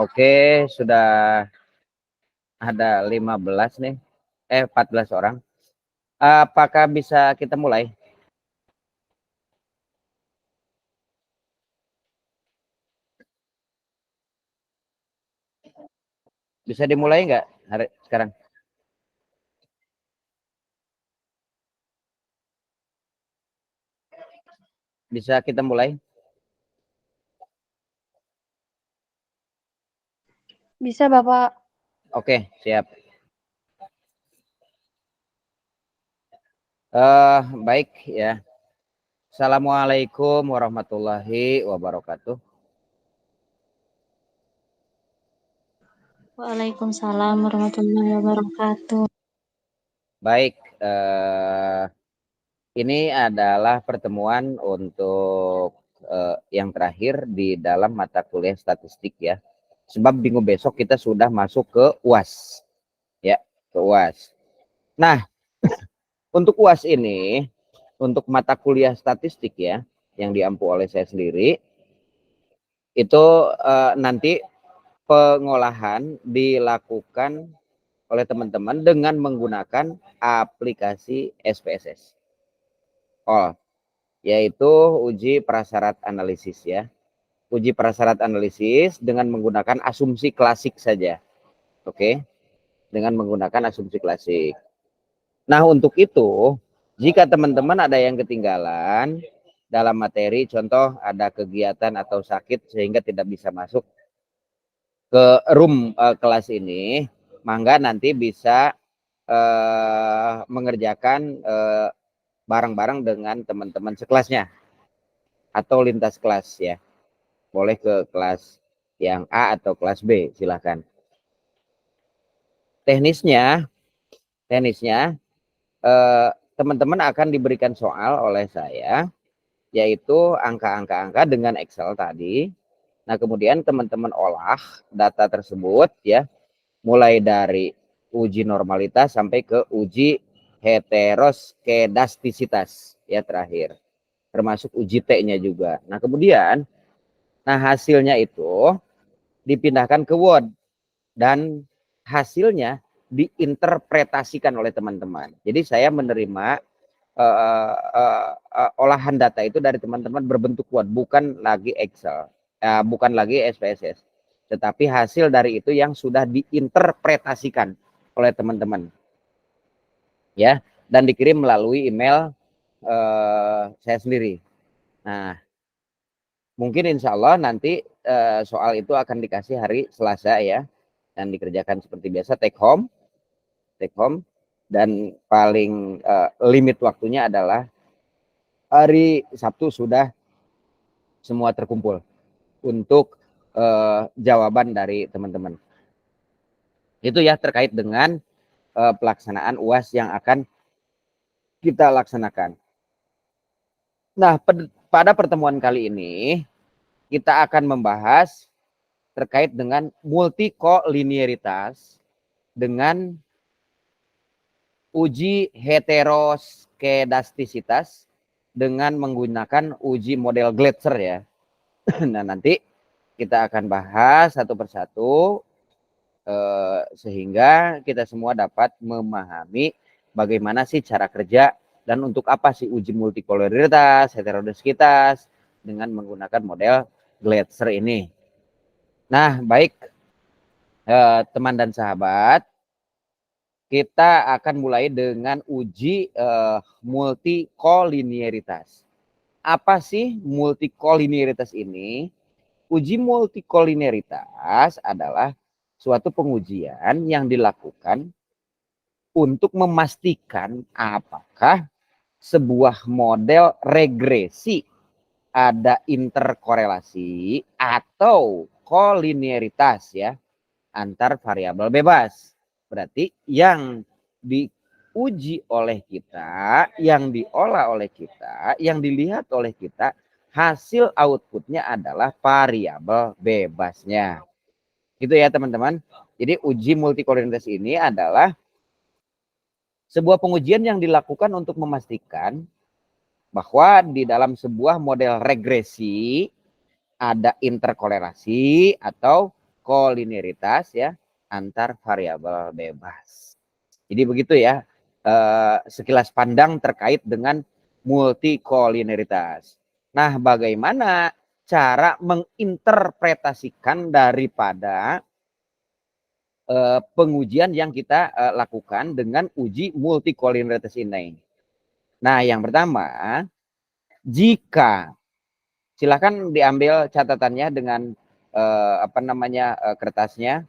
Oke, sudah ada 15 nih. 14 orang. Apakah bisa kita mulai? Bisa dimulai nggak hari sekarang? Bisa kita mulai? Bisa, Bapak. Oke, siap. Baik ya. Assalamualaikum warahmatullahi wabarakatuh. Waalaikumsalam warahmatullahi wabarakatuh. Baik, ini adalah pertemuan untuk yang terakhir di dalam mata kuliah statistik ya. Sebab minggu besok kita sudah masuk ke UAS. Ya, ke UAS. Nah, untuk UAS ini, untuk mata kuliah statistik ya, yang diampu oleh saya sendiri, itu nanti pengolahan dilakukan oleh teman-teman dengan menggunakan aplikasi SPSS. Yaitu uji prasyarat analisis ya. Uji prasyarat analisis dengan menggunakan asumsi klasik saja. Oke. Dengan menggunakan asumsi klasik. Nah, untuk itu, jika teman-teman ada yang ketinggalan dalam materi, contoh ada kegiatan atau sakit sehingga tidak bisa masuk ke room kelas ini, mangga nanti bisa mengerjakan bareng-bareng dengan teman-teman sekelasnya atau lintas kelas ya. Boleh ke kelas yang A atau kelas B, silakan. Teknisnya teman-teman akan diberikan soal oleh saya, yaitu angka-angka dengan Excel tadi. Nah, kemudian teman-teman olah data tersebut ya, mulai dari uji normalitas sampai ke uji heteroskedastisitas ya terakhir. Termasuk uji T-nya juga. Nah, kemudian hasilnya itu dipindahkan ke Word dan hasilnya diinterpretasikan oleh teman-teman. Jadi saya menerima olahan data itu dari teman-teman berbentuk Word, bukan lagi Excel, bukan lagi SPSS, tetapi hasil dari itu yang sudah diinterpretasikan oleh teman-teman, ya, dan dikirim melalui email saya sendiri. Nah, mungkin insya Allah nanti soal itu akan dikasih hari Selasa ya, dan dikerjakan seperti biasa take home, dan paling limit waktunya adalah hari Sabtu sudah semua terkumpul untuk jawaban dari teman-teman. Itu ya terkait dengan pelaksanaan UAS yang akan kita laksanakan. Nah, pada pertemuan kali ini kita akan membahas terkait dengan multikolinearitas dengan uji heteroskedastisitas dengan menggunakan uji model Gletser ya. Nah, nanti kita akan bahas satu persatu sehingga kita semua dapat memahami bagaimana sih cara kerja dan untuk apa sih uji multikoloritas, heterodoskitas dengan menggunakan model Gletser ini. Nah, baik teman dan sahabat, kita akan mulai dengan uji multikolinearitas. Apa sih multikolinearitas ini? Uji multikolinearitas adalah suatu pengujian yang dilakukan untuk memastikan apakah sebuah model regresi ada interkorelasi atau kolinearitas ya antar variabel bebas. Berarti yang diuji oleh kita, yang diolah oleh kita, yang dilihat oleh kita, hasil outputnya adalah variabel bebasnya. Gitu ya teman-teman. Jadi uji multikolinearitas ini adalah sebuah pengujian yang dilakukan untuk memastikan bahwa di dalam sebuah model regresi ada interkolerasi atau multikolinearitas ya antar variabel bebas. Jadi begitu ya sekilas pandang terkait dengan multikolinearitas. Nah, bagaimana cara menginterpretasikan daripada pengujian yang kita lakukan dengan uji multikolinearitas ini? Nah, yang pertama, jika silakan diambil catatannya dengan kertasnya,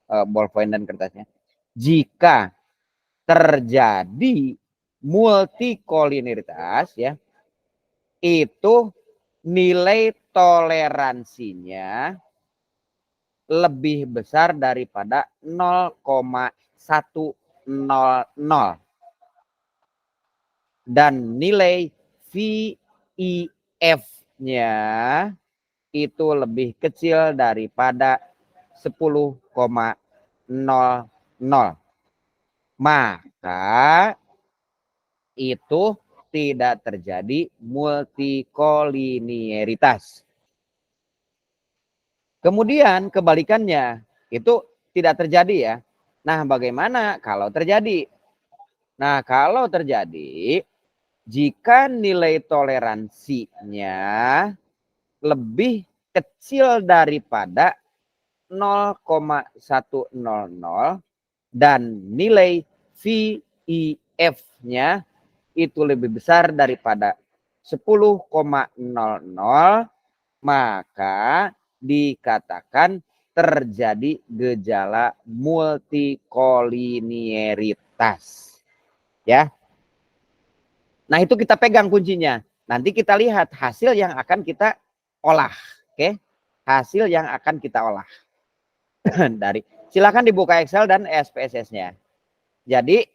ballpoint dan kertasnya. Jika terjadi multikolinearitas ya, itu nilai toleransinya lebih besar daripada 0,100 dan nilai VIF-nya itu lebih kecil daripada 10,00. Maka itu tidak terjadi multikolinearitas. Kemudian kebalikannya itu tidak terjadi ya. Nah, bagaimana kalau terjadi? Nah, kalau terjadi jika nilai toleransinya lebih kecil daripada 0,100 dan nilai VIF-nya itu lebih besar daripada 10,00, maka dikatakan terjadi gejala multikolinearitas. Ya. Nah, itu kita pegang kuncinya. Nanti kita lihat hasil yang akan kita olah. Oke. Hasil yang akan kita olah. Silakan dibuka Excel dan SPSS-nya. Jadi,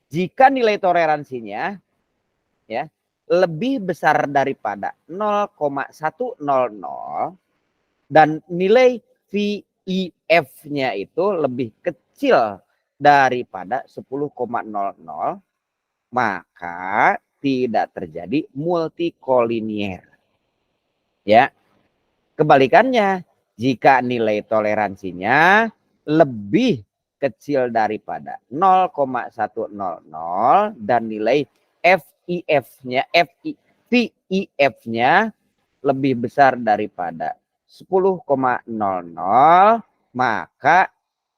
jika nilai toleransinya ya lebih besar daripada 0,100 dan nilai VIF-nya itu lebih kecil daripada 10,00, maka tidak terjadi multikolinier. Ya. Kebalikannya, jika nilai toleransinya lebih kecil daripada 0,100 dan nilai VIF-nya lebih besar daripada 10,00, maka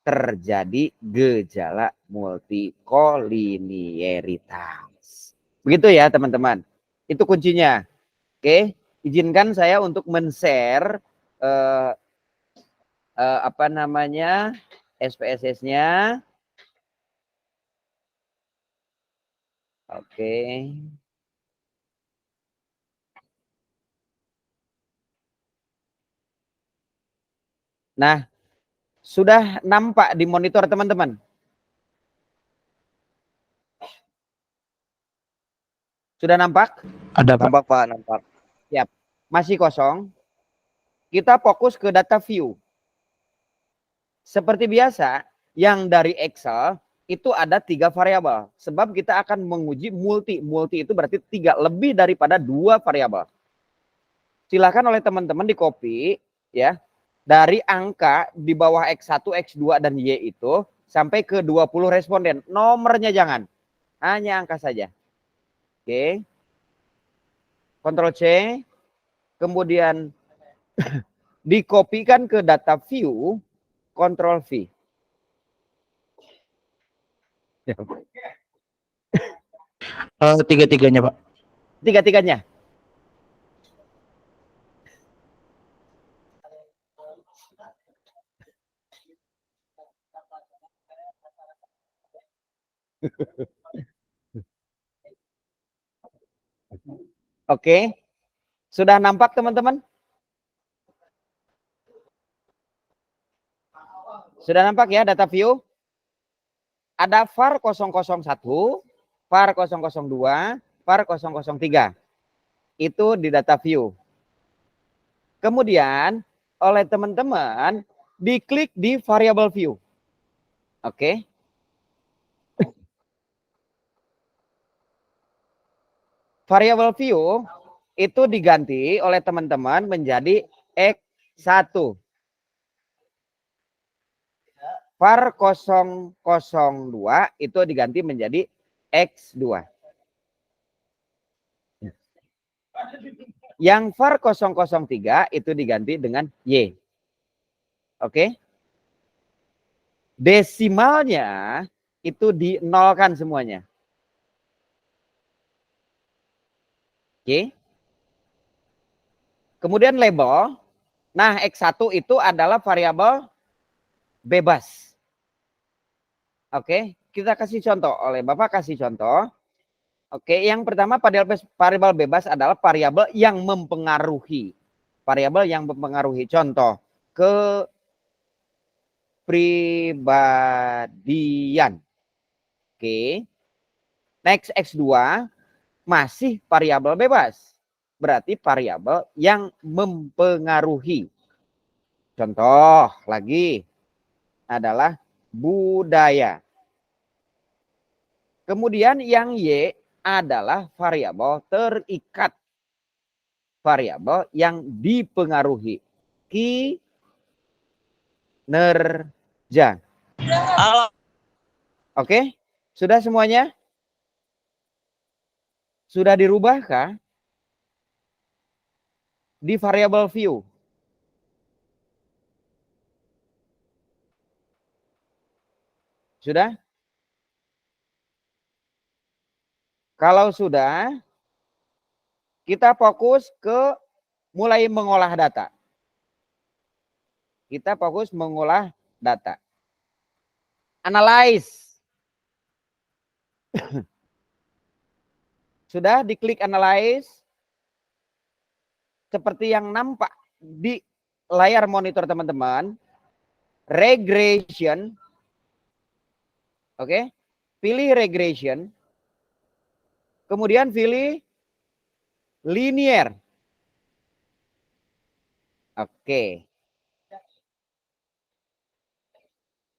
terjadi gejala multikolinearitas. Begitu ya teman-teman. Itu kuncinya. Oke, izinkan saya untuk men-share SPSS-nya. Oke. Nah, sudah nampak di monitor teman-teman? Sudah nampak? Ada, Pak. Nampak, Pak, nampak. Siap. Masih kosong. Kita fokus ke data view. Seperti biasa, yang dari Excel itu ada 3 variabel. Sebab kita akan menguji multi. Multi itu berarti 3, lebih daripada 2 variabel. Silakan oleh teman-teman di copy ya. Dari angka di bawah X1, X2 dan Y itu sampai ke 20 responden. Nomornya jangan. Hanya angka saja. Oke. Ctrl C. Kemudian dikopikan ke data view, Ctrl V. Tiga-tiganya, Pak. Tiga-tiganya. Oke. Sudah nampak teman-teman? Sudah nampak ya data view? Ada var 001, var 002, var 003. Itu di data view. Kemudian oleh teman-teman diklik di variable view. Oke. Variable view itu diganti oleh teman-teman menjadi X1. var 002 itu diganti menjadi X2. Yang var 003 itu diganti dengan Y. Oke. Desimalnya itu dinolkan semuanya. Oke. Kemudian label. Nah, X1 itu adalah variabel bebas. Oke, kita kasih contoh. Oleh Bapak kasih contoh. Oke, yang pertama variabel bebas adalah variabel yang mempengaruhi. Variabel yang mempengaruhi. Contoh, kepribadian. Oke. Next X2 masih variabel bebas. Berarti variabel yang mempengaruhi. Contoh lagi adalah budaya. Kemudian yang Y adalah variabel terikat. Variabel yang dipengaruhi. Kinerja. Oke, sudah semuanya? Sudah dirubahkah? Di variabel view. Sudah? Kalau sudah, kita fokus ke mulai mengolah data. Kita fokus mengolah data. Analyze. Sudah diklik analyze. Seperti yang nampak di layar monitor teman-teman. Regression. Oke. Pilih regression. Kemudian pilih linear. Oke.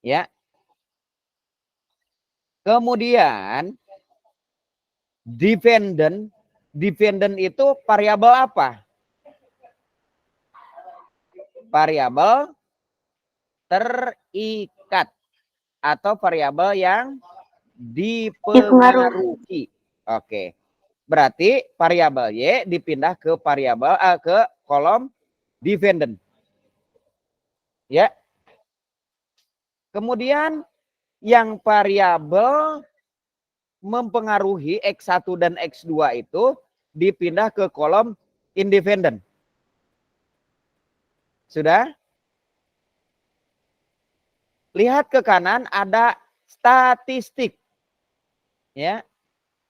Ya. Kemudian dependent. Dependent itu variabel apa? Variabel terikat atau variabel yang dipengaruhi. Oke. Berarti variabel Y dipindah ke variabel ke kolom dependent. Ya. Kemudian yang variabel mempengaruhi X1 dan X2 itu dipindah ke kolom independent. Sudah? Lihat ke kanan ada statistik. Ya.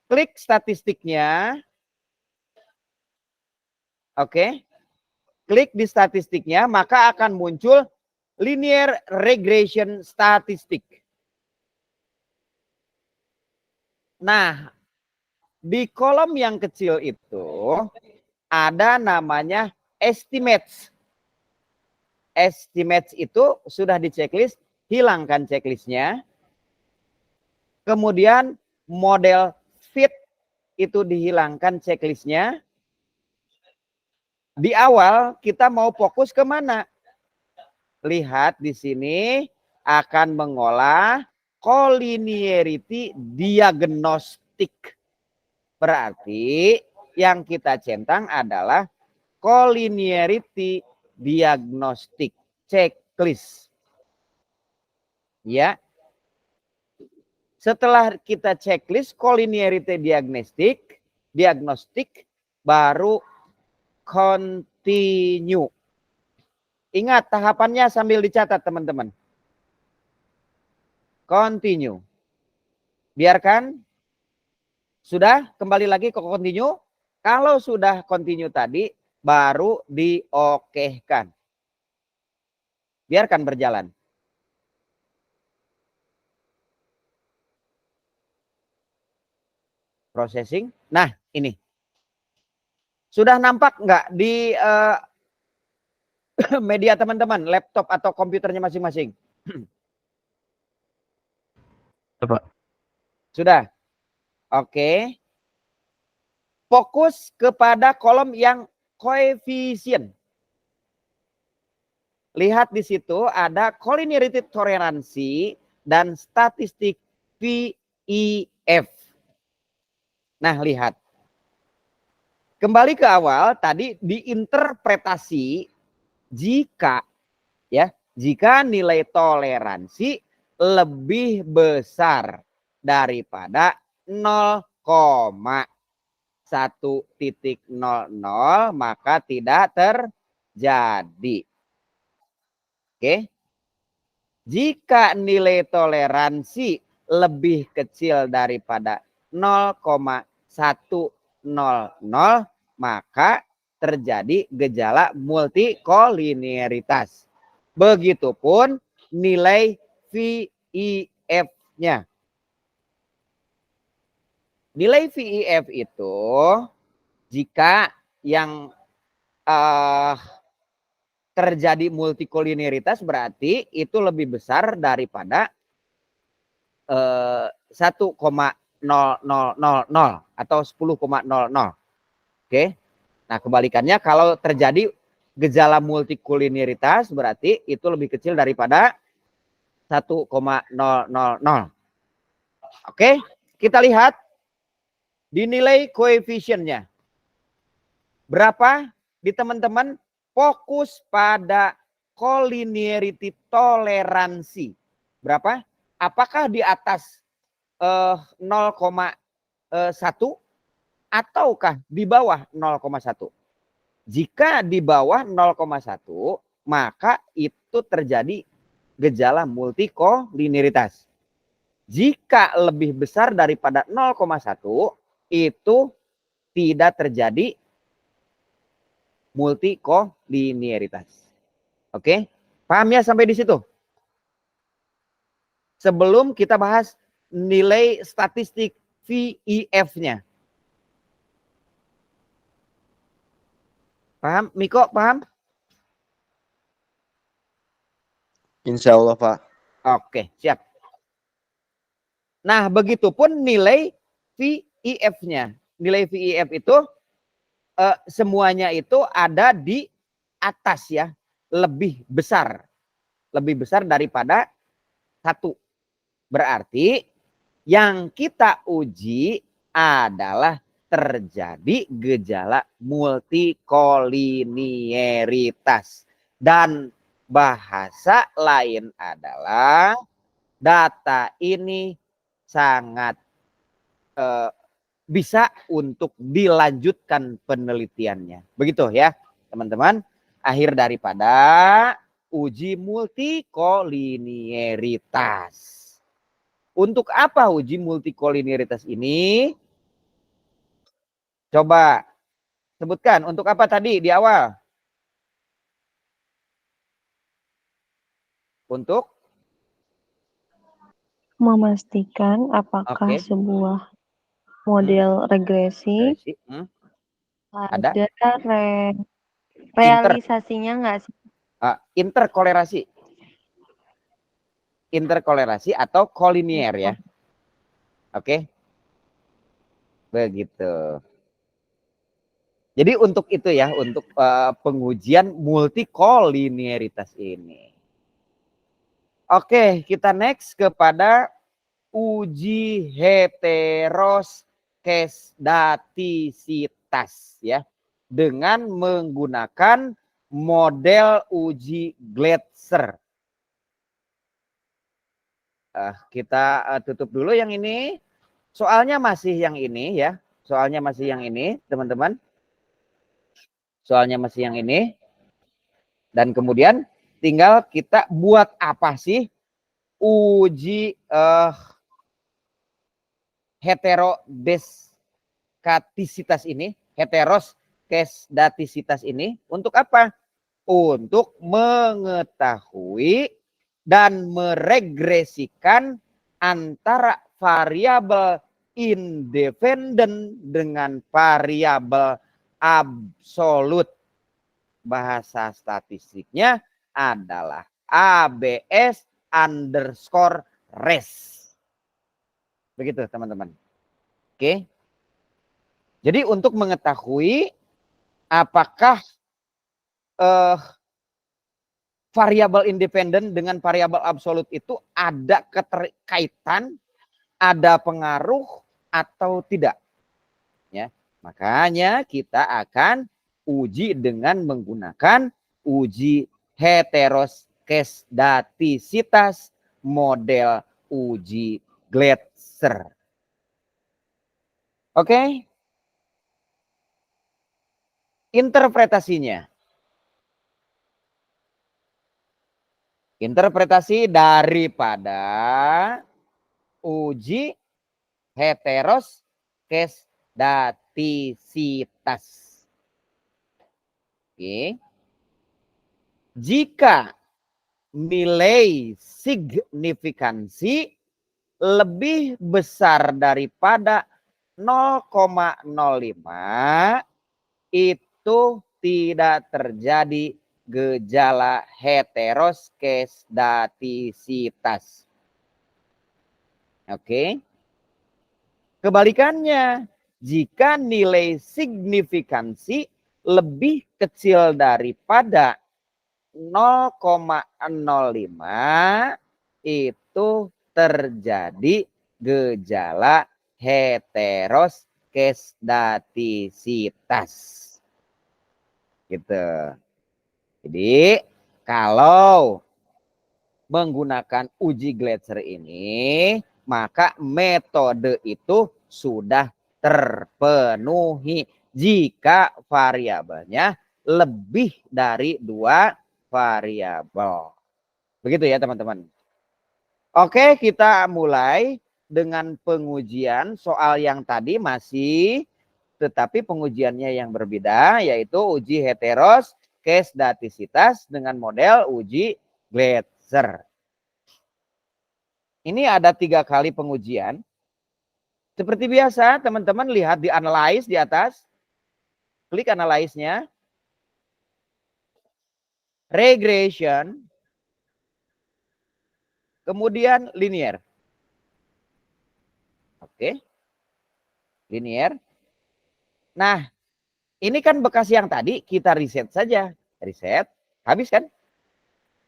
Klik statistiknya. Oke. Klik di statistiknya, maka akan muncul linear regression statistik. Nah, di kolom yang kecil itu ada namanya estimates. Estimates itu sudah di checklist, hilangkan checklistnya. Kemudian model fit itu dihilangkan checklistnya. Di awal kita mau fokus ke mana? Lihat di sini akan mengolah collinearity diagnostik. Berarti yang kita centang adalah collinearity diagnostik checklist. Ya. Setelah kita checklist collinearity diagnostik baru continue. Ingat tahapannya sambil dicatat teman-teman. Continue. Biarkan. Sudah kembali lagi ke continue. Kalau sudah continue tadi baru diokehkan. Biarkan berjalan. Processing. Nah ini. Sudah nampak nggak di media teman-teman, laptop atau komputernya masing-masing? Sudah? Oke. Fokus kepada kolom yang koefisien. lihat di situ ada collinearity toleransi dan statistik VEF. Nah, lihat. Kembali ke awal tadi diinterpretasi jika nilai toleransi lebih besar daripada 0,100 maka tidak terjadi. Oke. Jika nilai toleransi lebih kecil daripada 0,100 maka terjadi gejala multikolinearitas. Begitupun nilai VEF-nya. Nilai VEF itu jika yang terjadi multikolinearitas berarti itu lebih besar daripada 1,0000 atau 10,00. Oke. Nah, kebalikannya kalau terjadi gejala multikolinearitas berarti itu lebih kecil daripada 1,000. Oke, kita lihat dinilai koefisiennya. Berapa di teman-teman fokus pada collinearity toleransi. Berapa? Apakah di atas 0,1 ataukah di bawah 0,1? Jika di bawah 0,1 maka itu terjadi gejala multikolinearitas. Jika lebih besar daripada 0,1 itu tidak terjadi multikolinearitas. Oke, paham ya sampai di situ? Sebelum kita bahas nilai statistik VEF-nya. Paham? Miko, paham? Insya Allah, Pak. Oke, siap. Nah, begitupun nilai VEF-nya. Nilai VEF itu semuanya itu ada di atas ya, lebih besar daripada 1. Berarti yang kita uji adalah terjadi gejala multikolinearitas. Dan bahasa lain adalah data ini sangat bisa untuk dilanjutkan penelitiannya. Begitu ya, teman-teman. Akhir daripada uji multikolinearitas. Untuk apa uji multikolinearitas ini? Coba sebutkan untuk apa tadi di awal? Untuk Memastikan apakah sebuah model regresi ada realisasinya nggak sih? Interkolerasi atau kolinier ya. Oke. Begitu. Jadi untuk itu ya, untuk pengujian multikolinearitas ini. Oke, kita next kepada uji heteroskedastisitas ya. Dengan menggunakan model uji Glatzer. Kita tutup dulu yang ini. Soalnya masih yang ini ya. Soalnya masih yang ini, teman-teman. Soalnya masih yang ini. Dan kemudian tinggal kita buat apa sih uji heterodeskatisitas ini, heteroskedastisitas ini untuk apa? Untuk mengetahui dan meregresikan antara variabel independen dengan variabel absolut. Bahasa statistiknya adalah ABS underscore res. Begitu teman-teman. Oke. Jadi untuk mengetahui apakah variabel independen dengan variabel absolut itu ada keterkaitan, ada pengaruh atau tidak. Ya, makanya kita akan uji dengan menggunakan uji heteroskesdatisitas model uji Gletser. Oke? Interpretasinya. Interpretasi daripada uji heteroskesdatisitas. Oke. Jika nilai signifikansi lebih besar daripada 0,05 itu tidak terjadi gejala heteroskesdatisitas. Oke. Kebalikannya, jika nilai signifikansi lebih kecil daripada 0,05 itu terjadi gejala heteroskesdatisitas. Gitu. Jadi kalau menggunakan uji Gletser ini, maka metode itu sudah terpenuhi jika variabelnya lebih dari 2 variabel. Begitu ya teman-teman. Oke, kita mulai dengan pengujian soal yang tadi masih, tetapi pengujiannya yang berbeda, yaitu uji heteroskesdatisitas dengan model uji Gletser. Ini ada 3 kali pengujian. Seperti biasa, teman-teman lihat di analyze di atas. Klik analyze-nya. Regression. Kemudian linear. Oke. Linear. Nah, ini kan bekas yang tadi kita riset saja. Riset, habis kan?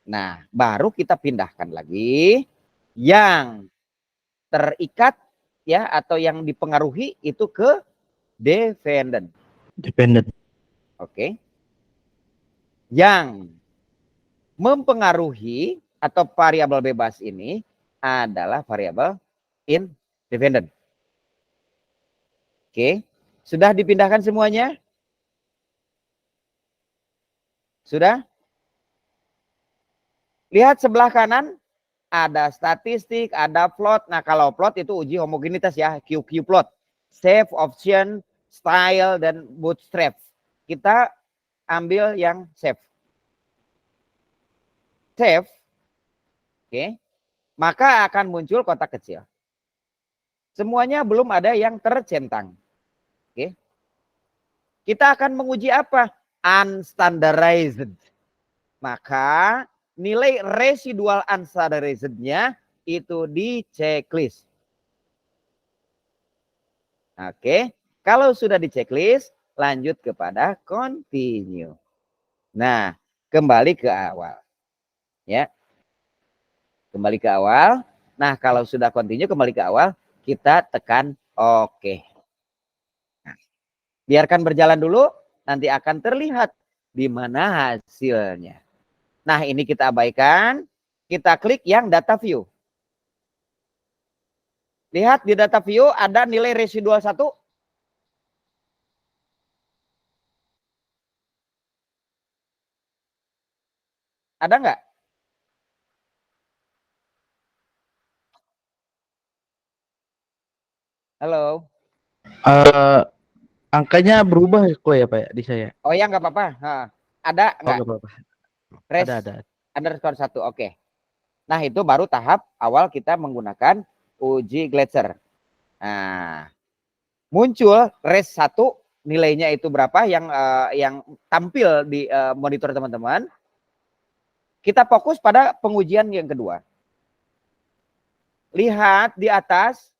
Nah, baru kita pindahkan lagi yang terikat ya atau yang dipengaruhi itu ke dependent. Oke. Yang mempengaruhi atau variabel bebas ini adalah variabel independent. Oke. Sudah dipindahkan semuanya? Sudah? Lihat sebelah kanan ada statistik, ada plot. Nah, kalau plot itu uji homogenitas ya, QQ plot. Safe, option, style, dan bootstrap. Kita ambil yang safe. Safe. Oke. Maka akan muncul kotak kecil. Semuanya belum ada yang tercentang. Oke. Kita akan menguji apa? Unstandardized. Maka nilai residual unstandardized-nya itu di checklist. Oke, kalau sudah di checklist, lanjut kepada continue. Nah, kembali ke awal. Ya. Kembali ke awal. Nah, kalau sudah continue kembali ke awal, kita tekan oke. Nah, biarkan berjalan dulu, nanti akan terlihat di mana hasilnya. Nah, ini kita abaikan. Kita klik yang data view. Lihat di data view ada nilai residual 1. Ada nggak? Halo. Angkanya berubah kok ya Pak ya di saya. Oh ya nggak apa-apa. Ada nggak? Oh, apa-apa. Ada. Underscore 1. Oke. Nah, itu baru tahap awal kita menggunakan uji Gletser. Nah, muncul res 1 nilainya itu berapa yang tampil di monitor teman-teman. Kita fokus pada pengujian yang kedua. Lihat di atas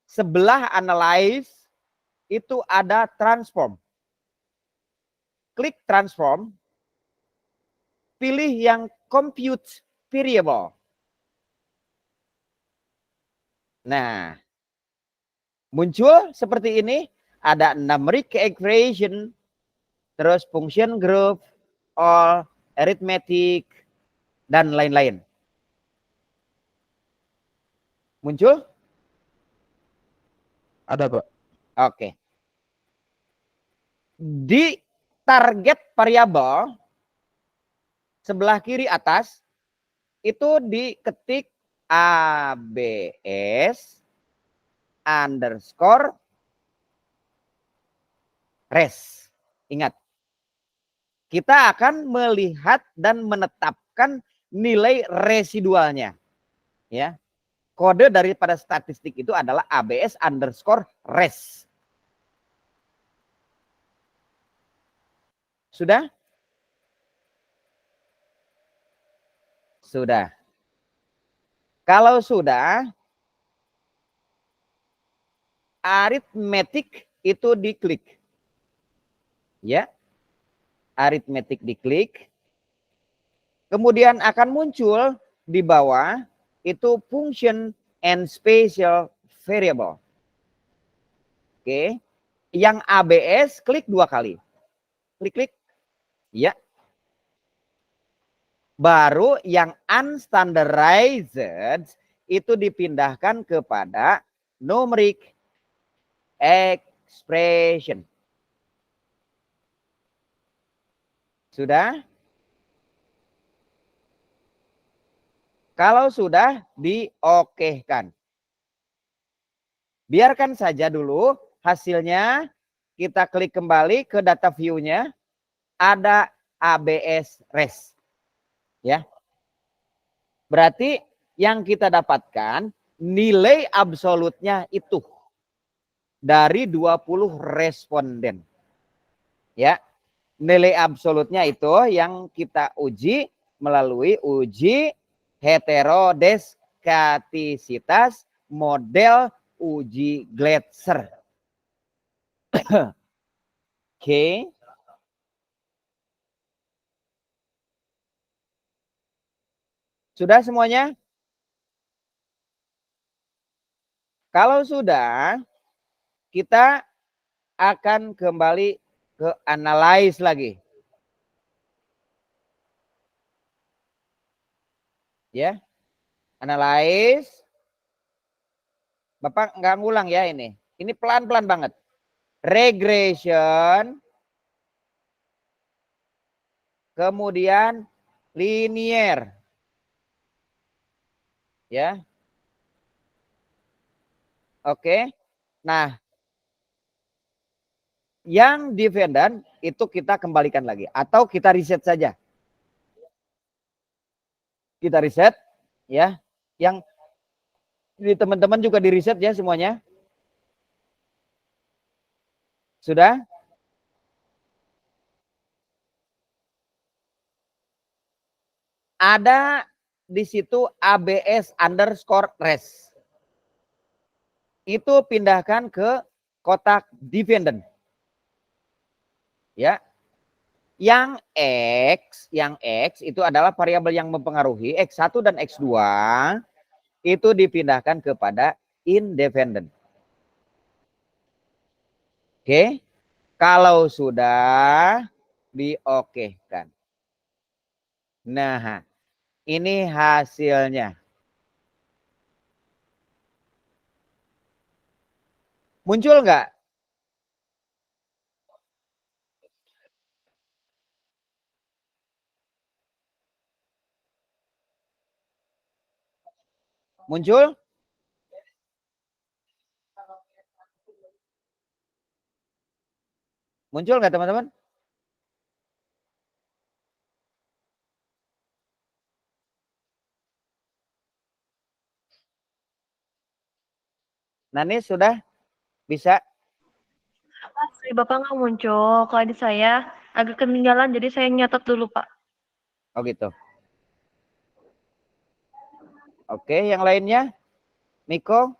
sebelah analyze itu ada transform. Klik transform. Pilih yang compute variable. Nah, muncul seperti ini, ada numeric equation, terus function group, all, arithmetic, dan lain-lain. Muncul? Ada, Pak. Oke. Di target variabel sebelah kiri atas itu diketik ABS underscore res. Ingat, kita akan melihat dan menetapkan nilai residualnya. Ya, kode daripada statistik itu adalah ABS underscore res. Sudah? Sudah. Kalau sudah, aritmetik itu diklik. Ya. Aritmetik diklik. Kemudian akan muncul di bawah itu function and special variable. Oke. Yang ABS klik 2 kali. Klik. Ya. Baru yang unstandardized itu dipindahkan kepada numeric expression. Sudah? Kalau sudah, diokekan. Biarkan saja dulu hasilnya. Kita klik kembali ke data view-nya. Ada ABS res. Ya. Berarti yang kita dapatkan nilai absolutnya itu dari 20 responden. Ya. Nilai absolutnya itu yang kita uji melalui uji heterodeskatisitas model uji Gletser. Oke. Sudah semuanya? Kalau sudah, kita akan kembali ke analyze lagi. Ya. Analyze. Bapak nggak ngulang ya ini. Ini pelan-pelan banget. Regression. Kemudian linear. Ya. Oke. Nah, yang dependent itu kita kembalikan lagi. Atau kita reset saja. Kita reset. Ya. Yang di teman-teman juga di reset ya semuanya. Sudah? Ada di situ ABS underscore res. Itu pindahkan ke kotak dependent. Ya. Yang X itu adalah variabel yang mempengaruhi X1 dan X2 itu dipindahkan kepada independent. Oke. Kalau sudah diokekan. Nah, ini hasilnya. Muncul nggak? Muncul? Muncul nggak teman-teman? Nah ini sudah bisa? Bapak nggak muncul. Kalau di saya agak ketinggalan, jadi saya nyatet dulu, Pak. Oh gitu. Oke, yang lainnya? Miko?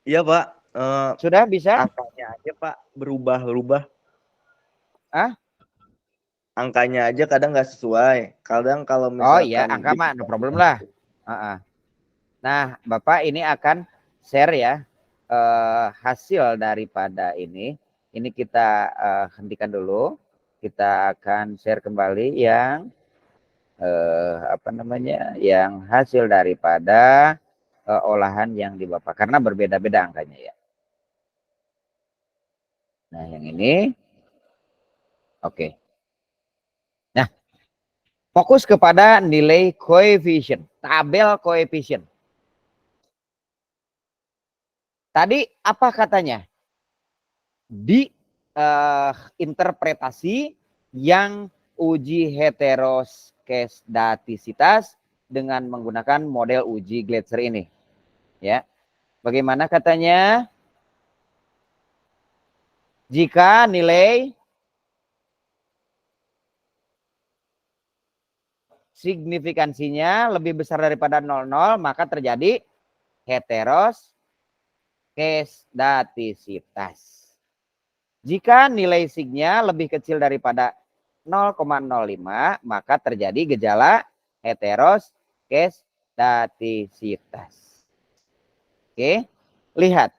Iya Pak. Sudah bisa? Angkanya aja Pak berubah-ubah. Ah? angkanya aja kadang nggak sesuai. Kadang kalau Oh iya, misalkan angka mah no problem lah. Heeh. Nah, Bapak ini akan share ya hasil daripada ini. Ini kita hentikan dulu. Kita akan share kembali yang apa namanya? Yang hasil daripada olahan yang di Bapak karena berbeda-beda angkanya ya. Nah, yang ini oke. Nah, fokus kepada nilai koefisien, tabel koefisien. Tadi apa katanya? Di interpretasi yang uji heteroskedastisitas dengan menggunakan model uji Gletser ini. Ya. Bagaimana katanya? Jika nilai signifikansinya lebih besar daripada 0,0, maka terjadi heteroskedastisitas. Jika nilai signya lebih kecil daripada 0,05, maka terjadi gejala heteroskedastisitas. Oke, lihat.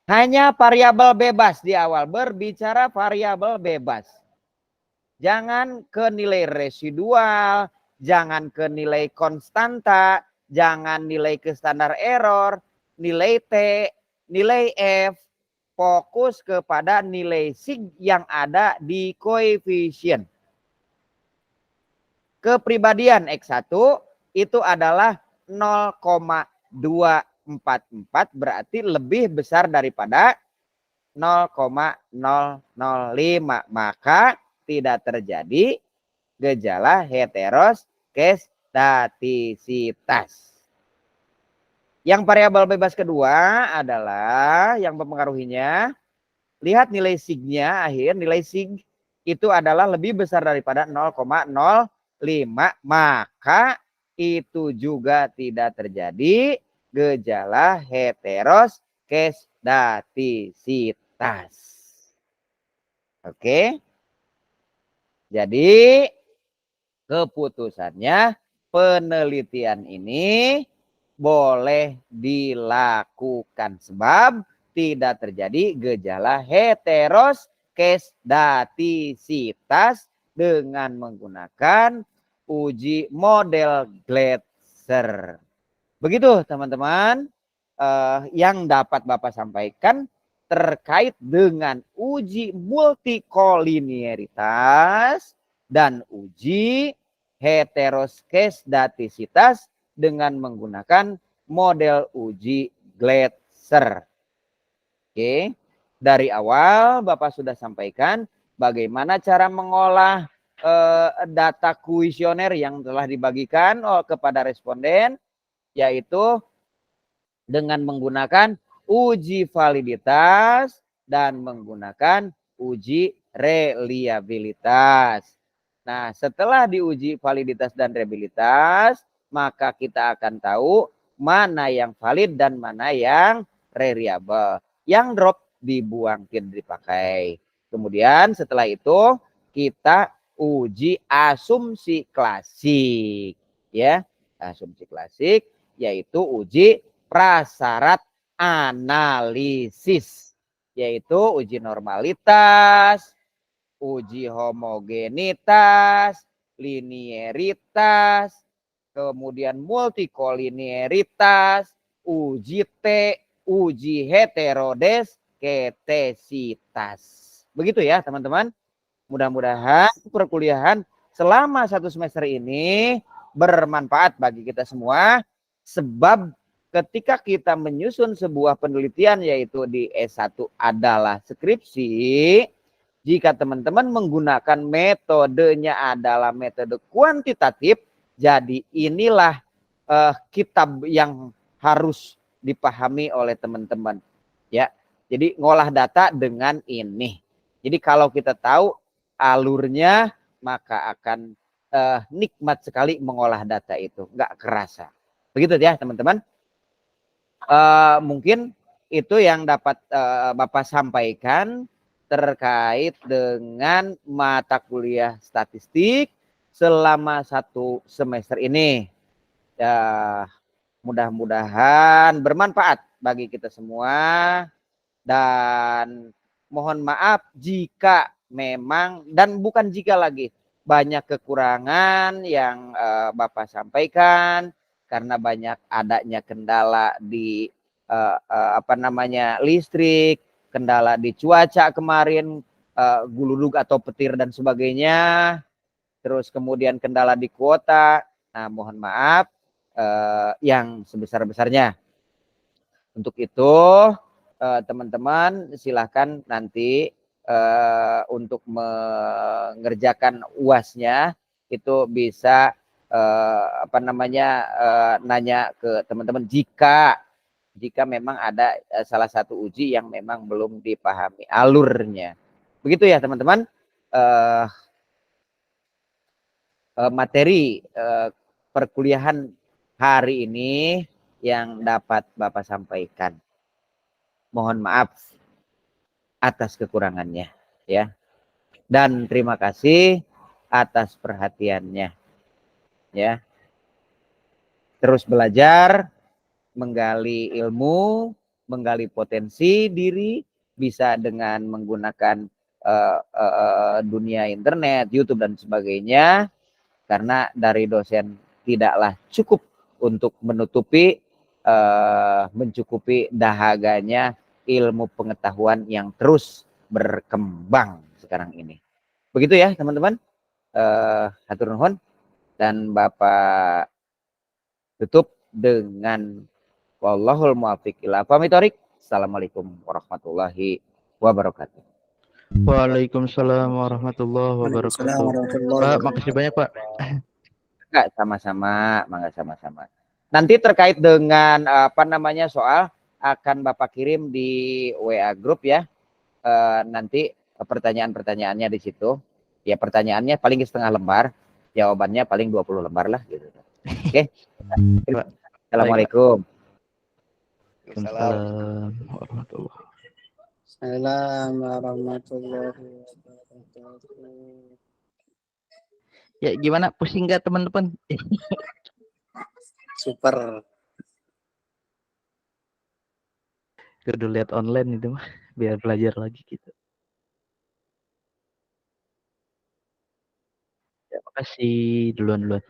Hanya variabel bebas di awal, berbicara variabel bebas. Jangan ke nilai residual, jangan ke nilai konstanta, jangan nilai ke standar error, nilai T, nilai F, fokus kepada nilai sig yang ada di koefisien. Kepribadian X1 itu adalah 0,244 berarti lebih besar daripada 0,005. Maka tidak terjadi gejala heteroskedastisitas. Yang variabel bebas kedua adalah yang mempengaruhinya. Lihat nilai signya, nilai sig itu adalah lebih besar daripada 0,05. Maka itu juga tidak terjadi gejala heteroskedastisitas. Oke. Jadi keputusannya penelitian ini boleh dilakukan sebab tidak terjadi gejala heteroskedastisitas dengan menggunakan uji model Gletser. Begitu teman-teman yang dapat Bapak sampaikan terkait dengan uji multikolinearitas dan uji heteroskedastisitas dengan menggunakan model uji Gletser. Oke, dari awal Bapak sudah sampaikan bagaimana cara mengolah data kuesioner yang telah dibagikan kepada responden, yaitu dengan menggunakan uji validitas dan menggunakan uji reliabilitas. Nah, setelah diuji validitas dan reliabilitas, maka kita akan tahu mana yang valid dan mana yang reliable. Yang drop dibuang, tidak dipakai. Kemudian setelah itu kita uji asumsi klasik. Ya, asumsi klasik yaitu uji prasyarat analisis, yaitu uji normalitas, uji homogenitas, linearitas, kemudian multikolinearitas, uji T, uji heterodesketesitas. Begitu ya teman-teman. Mudah-mudahan perkuliahan selama 1 semester ini bermanfaat bagi kita semua, sebab ketika kita menyusun sebuah penelitian yaitu di S1 adalah skripsi, jika teman-teman menggunakan metodenya adalah metode kuantitatif, jadi inilah kitab yang harus dipahami oleh teman-teman. Ya, jadi ngolah data dengan ini. Jadi kalau kita tahu alurnya, maka akan nikmat sekali mengolah data itu, nggak kerasa. Begitu ya teman-teman. Mungkin itu yang dapat Bapak sampaikan terkait dengan mata kuliah statistik selama 1 semester ini. Ya, mudah-mudahan bermanfaat bagi kita semua, dan mohon maaf jika memang, dan bukan jika lagi, banyak kekurangan yang Bapak sampaikan karena banyak adanya kendala di listrik, kendala di cuaca kemarin, guludug atau petir dan sebagainya, terus kemudian kendala di kuota. Nah, mohon maaf yang sebesar-besarnya. Untuk itu teman-teman silahkan nanti untuk mengerjakan UAS-nya itu bisa nanya ke teman-teman jika memang ada salah satu uji yang memang belum dipahami alurnya. Begitu ya teman-teman. Materi perkuliahan hari ini yang dapat Bapak sampaikan. Mohon maaf atas kekurangannya ya. Dan terima kasih atas perhatiannya ya. Terus belajar, menggali ilmu, menggali potensi diri, bisa dengan menggunakan dunia internet, YouTube dan sebagainya, karena dari dosen tidaklah cukup untuk mencukupi dahaganya ilmu pengetahuan yang terus berkembang sekarang ini. Begitu ya teman-teman. Hatur nuhun, dan Bapak tutup dengan wallahul muwaffiq ila aqwamit thoriq. Assalamualaikum warahmatullahi wabarakatuh. Waalaikumsalam warahmatullahi wabarakatuh. Pak, makasih banyak Pak. Enggak, sama-sama, mangga sama-sama. Nanti terkait dengan soal akan Bapak kirim di WA grup ya. Nanti pertanyaan-pertanyaannya di situ. Ya, pertanyaannya paling setengah lembar, jawabannya paling 20 lembar lah gitu. Oke. Assalamualaikum. Waalaikumsalam warahmatullahi. Assalamualaikum warahmatullahi wabarakatuh. Ya gimana, pusing nggak teman-teman? Super. Kudu lihat online itu mah, biar belajar lagi gitu. Ya, makasih duluan.